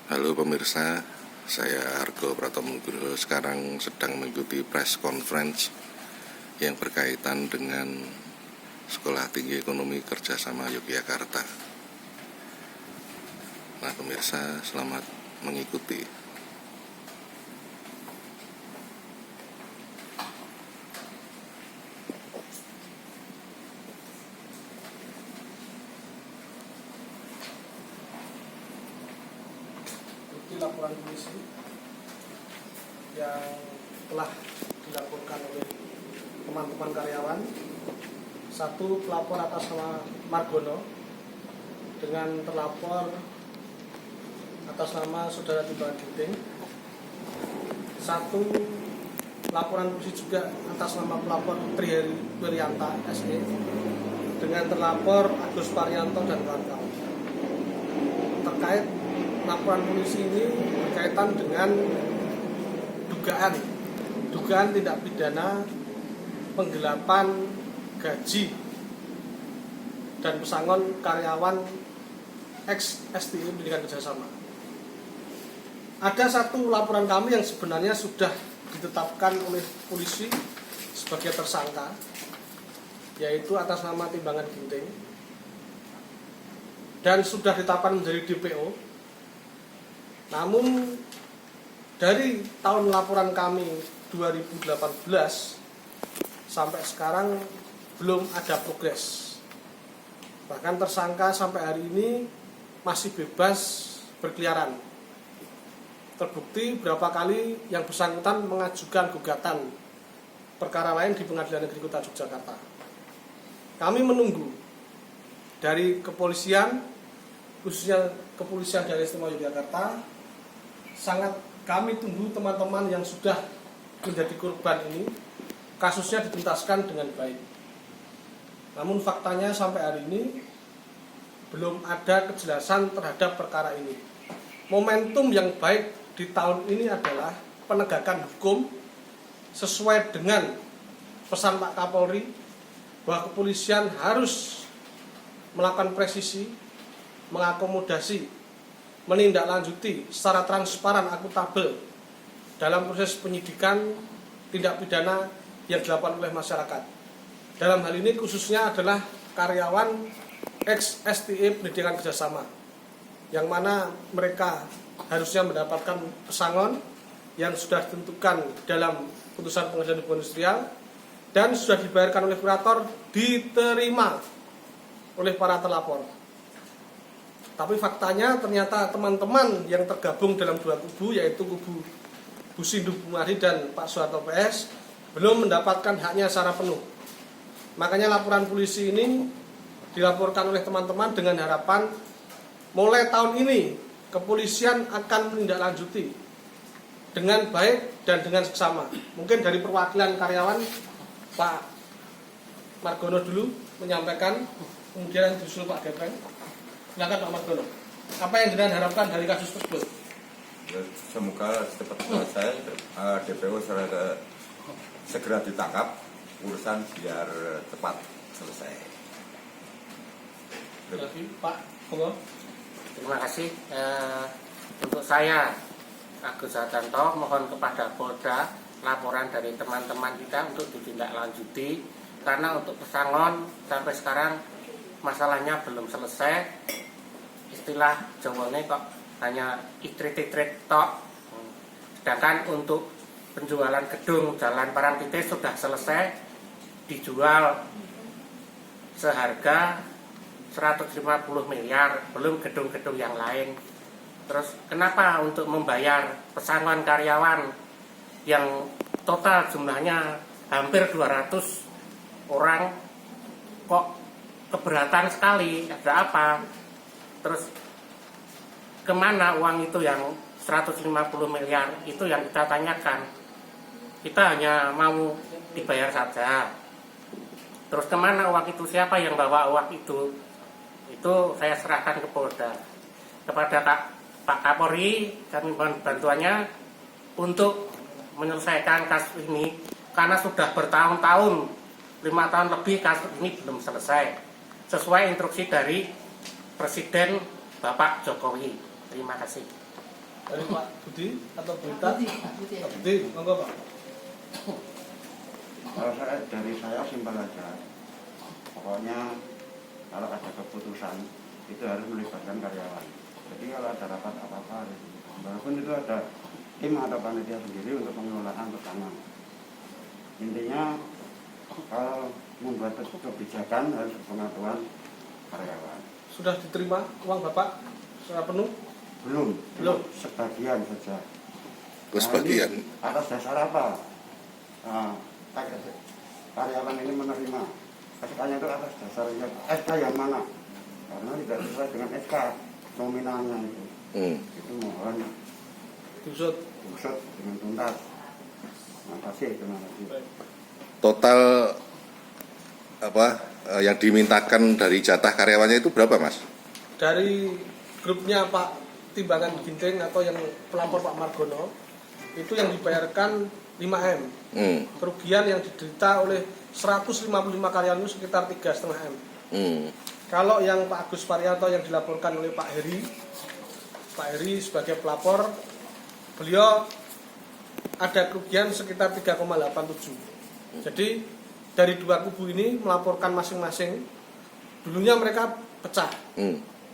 Halo pemirsa, saya Argo Pratonugroho sekarang sedang mengikuti press conference yang berkaitan dengan Sekolah Tinggi Ekonomi Kerjasama Yogyakarta. Nah pemirsa, selamat mengikuti. Laporan polisi yang telah dilaporkan oleh teman-teman karyawan. Satu, pelapor atas nama Margono dengan terlapor atas nama Saudara Timbangan Ginting. Satu, laporan polisi juga atas nama pelapor Triheri Wiryanta SE dengan terlapor Agus Parianto dan kawan-kawan. Terkait laporan polisi ini berkaitan dengan dugaan tindak pidana penggelapan gaji dan pesangon karyawan ex STI Pendidikan Kerjasama. Ada satu laporan kami yang sebenarnya sudah ditetapkan oleh polisi sebagai tersangka, yaitu atas nama Timbangan Ginting, dan sudah ditetapkan menjadi DPO. Namun dari tahun laporan kami 2018 sampai sekarang belum ada progres. Bahkan tersangka sampai hari ini masih bebas berkeliaran. Terbukti berapa kali yang bersangkutan mengajukan gugatan perkara lain di Pengadilan Negeri Kota Yogyakarta. Kami menunggu dari kepolisian, khususnya kepolisian Daerah Istimewa Yogyakarta. Sangat kami tunggu teman-teman yang sudah menjadi korban ini kasusnya dituntaskan dengan baik. Namun faktanya sampai hari ini belum ada kejelasan terhadap perkara ini. Momentum yang baik di tahun ini adalah penegakan hukum sesuai dengan pesan Pak Kapolri bahwa kepolisian harus melakukan presisi, mengakomodasi, menindaklanjuti secara transparan, akuntabel dalam proses penyidikan tindak pidana yang dilakukan oleh masyarakat. Dalam hal ini khususnya adalah karyawan ex STI Pendidikan Kerjasama, yang mana mereka harusnya mendapatkan pesangon yang sudah ditentukan dalam putusan Pengadilan Hubungan Industrial dan sudah dibayarkan oleh kurator, diterima oleh para terlapor. Tapi faktanya ternyata teman-teman yang tergabung dalam dua kubu, yaitu kubu Bu Sindu Bumari dan Pak Soeharto PS, belum mendapatkan haknya secara penuh. Makanya laporan polisi ini dilaporkan oleh teman-teman dengan harapan mulai tahun ini kepolisian akan menindaklanjuti dengan baik dan dengan seksama. Mungkin dari perwakilan karyawan Pak Margono dulu menyampaikan, kemudian disusul Pak Gepeng. Silakan Pak Margono. Apa yang Anda harapkan dari kasus tersebut? Ya, semoga cepat selesai, DPO segera ditangkap, urusan biar cepat selesai. Lagi Pak Bungo. Terima kasih. Untuk saya Agus Hartanto, mohon kepada Polda laporan dari teman-teman kita untuk ditindaklanjuti, karena untuk pesangon sampai sekarang masalahnya belum selesai. Istilah Jawane kok hanya itrit-itrit tok. Sedangkan untuk penjualan gedung Jalan Parangtite sudah selesai, dijual seharga 150 miliar, belum gedung-gedung yang lain. Terus kenapa untuk membayar pesangon karyawan yang total jumlahnya hampir 200 orang kok keberatan sekali? Ada apa? Terus kemana uang itu yang 150 miliar itu yang kita tanyakan. Kita hanya mau dibayar saja. Terus kemana uang itu, siapa yang bawa uang itu? Itu saya serahkan ke Polda. Kepada Pak Kapolri kami mohon bantuannya untuk menyelesaikan kasus ini, karena sudah bertahun-tahun, 5 tahun lebih kasus ini belum selesai sesuai instruksi dari Presiden Bapak Jokowi. Terima kasih. Dari Pak Budi atau Bu Ita? Pak Budi, monggo Pak. Kalau dari saya simpel aja. Pokoknya kalau ada keputusan itu harus melibatkan karyawan. Jadi kalau ada rapat apa-apa, walaupun itu ada tim atau panitia sendiri untuk pengelolaan bersama. Intinya kalau membuat kebijakan harus pengaturan karyawan. Sudah diterima uang Bapak secara penuh? Belum. Sebagian saja. Sebagian. Ini atas dasar apa? Karyawan ini menerima SK-nya itu atas dasarnya SK yang mana? Karena tidak sesuai dengan SK nominalnya itu. Itu mohon Diusut dengan tuntas. Terima kasih. Total yang dimintakan dari jatah karyawannya itu berapa, Mas? Dari grupnya Pak Timbangan Ginting atau yang pelapor Pak Margono itu yang dibayarkan 5M. Kerugian yang diderita oleh 155 karyawan itu sekitar 3,5 M. Kalau yang Pak Agus Parianto yang dilaporkan oleh Pak Heri sebagai pelapor, beliau ada kerugian sekitar 3,87. Jadi dari dua kubu ini melaporkan masing-masing. Dulunya mereka pecah.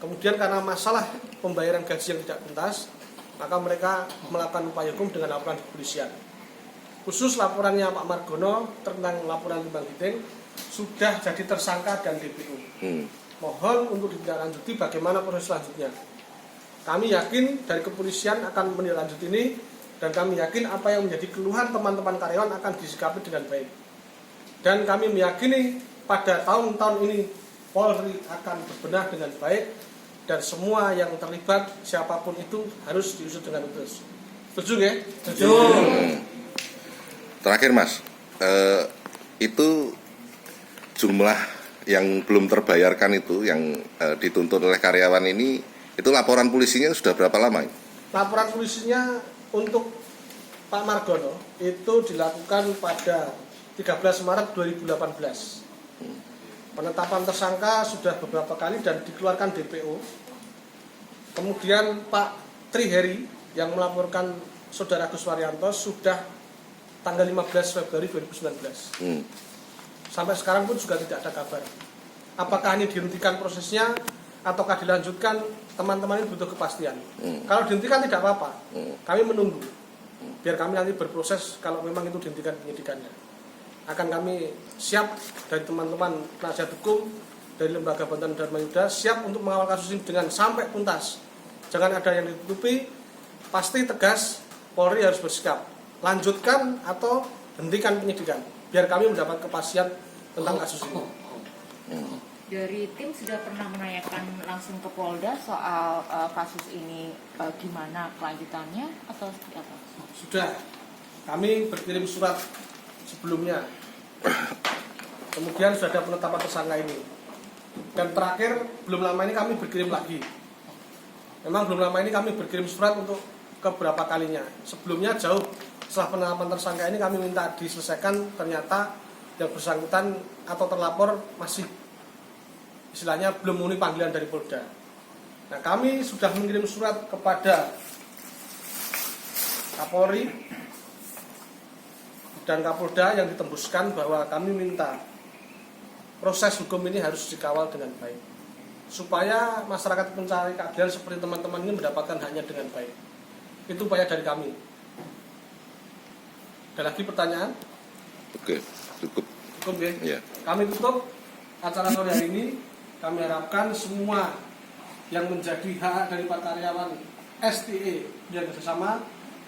Kemudian karena masalah pembayaran gaji yang tidak tuntas, maka mereka melakukan upaya hukum dengan laporan di kepolisian. Khusus laporannya Pak Margono tentang laporan Timbang Ginting sudah jadi tersangka dan DPO. Mohon untuk ditindaklanjuti bagaimana proses selanjutnya. Kami yakin dari kepolisian akan menindaklanjuti ini, dan kami yakin apa yang menjadi keluhan teman-teman karyawan akan disikapi dengan baik. Dan kami meyakini pada tahun-tahun ini Polri akan berbenah dengan baik, dan semua yang terlibat siapapun itu harus diusut dengan tuntas. Setuju ya? Setuju. Terakhir Mas, itu jumlah yang belum terbayarkan itu yang dituntut oleh karyawan ini, itu laporan polisinya sudah berapa lama? Laporan polisinya untuk Pak Margono itu dilakukan pada 13 Maret 2018. Penetapan tersangka sudah beberapa kali dan dikeluarkan DPO. Kemudian Pak Tri Heri yang melaporkan Saudara Agus Parianto sudah tanggal 15 Februari 2019. Sampai sekarang pun juga tidak ada kabar. Apakah ini dihentikan prosesnya ataukah dilanjutkan? Teman-teman ini butuh kepastian. Kalau dihentikan tidak apa-apa. Kami menunggu. Biar kami nanti berproses kalau memang itu dihentikan penyidikannya. Akan kami siap dari teman-teman penasihat hukum dari Lembaga Bantuan Dharma Yuda siap untuk mengawal kasus ini dengan sampai tuntas. Jangan ada yang ditutupi. Pasti tegas Polri harus bersikap. Lanjutkan atau hentikan penyidikan. Biar kami mendapat kepastian tentang kasus ini. Dari tim sudah pernah menanyakan langsung ke Polda soal kasus ini, gimana kelanjutannya atau seperti apa? Sudah. Kami berkirim surat sebelumnya. Kemudian sudah ada penetapan tersangka ini. Dan terakhir belum lama ini kami berkirim lagi. Memang belum lama ini kami berkirim surat untuk keberapa kalinya. Sebelumnya jauh setelah penetapan tersangka ini kami minta diselesaikan, ternyata yang bersangkutan atau terlapor masih istilahnya belum memenuhi panggilan dari Polda. Nah, kami sudah mengirim surat kepada Kapolri dan Kapolda yang ditembuskan bahwa kami minta proses hukum ini harus dikawal dengan baik, supaya masyarakat pencari keadilan seperti teman-teman ini mendapatkan haknya dengan baik. Itu upaya dari kami. Ada lagi pertanyaan? Oke, cukup. Cukup ya? Ya. Kami tutup acara sore hari ini. Kami harapkan semua yang menjadi hak dari para karyawan STE yang bersama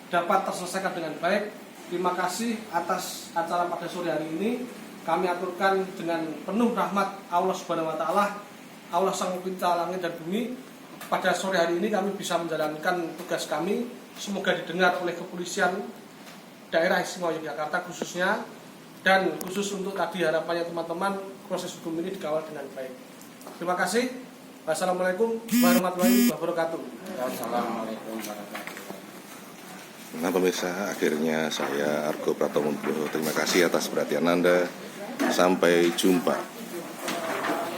dapat terselesaikan dengan baik. Terima kasih atas acara pada sore hari ini. Kami aturkan dengan penuh rahmat Allah Subhanahu wa taala, Allah Sang Pencipta langit dan bumi. Pada sore hari ini kami bisa menjalankan tugas kami. Semoga didengar oleh kepolisian daerah istimewa Yogyakarta khususnya, dan khusus untuk tadi harapannya teman-teman proses hukum ini dikawal dengan baik. Terima kasih. Wassalamualaikum warahmatullahi wabarakatuh. Assalamualaikum warahmatullahi wabarakatuh. Nah pemirsa, akhirnya saya Argo Pratomo terima kasih atas perhatian Anda. Sampai jumpa.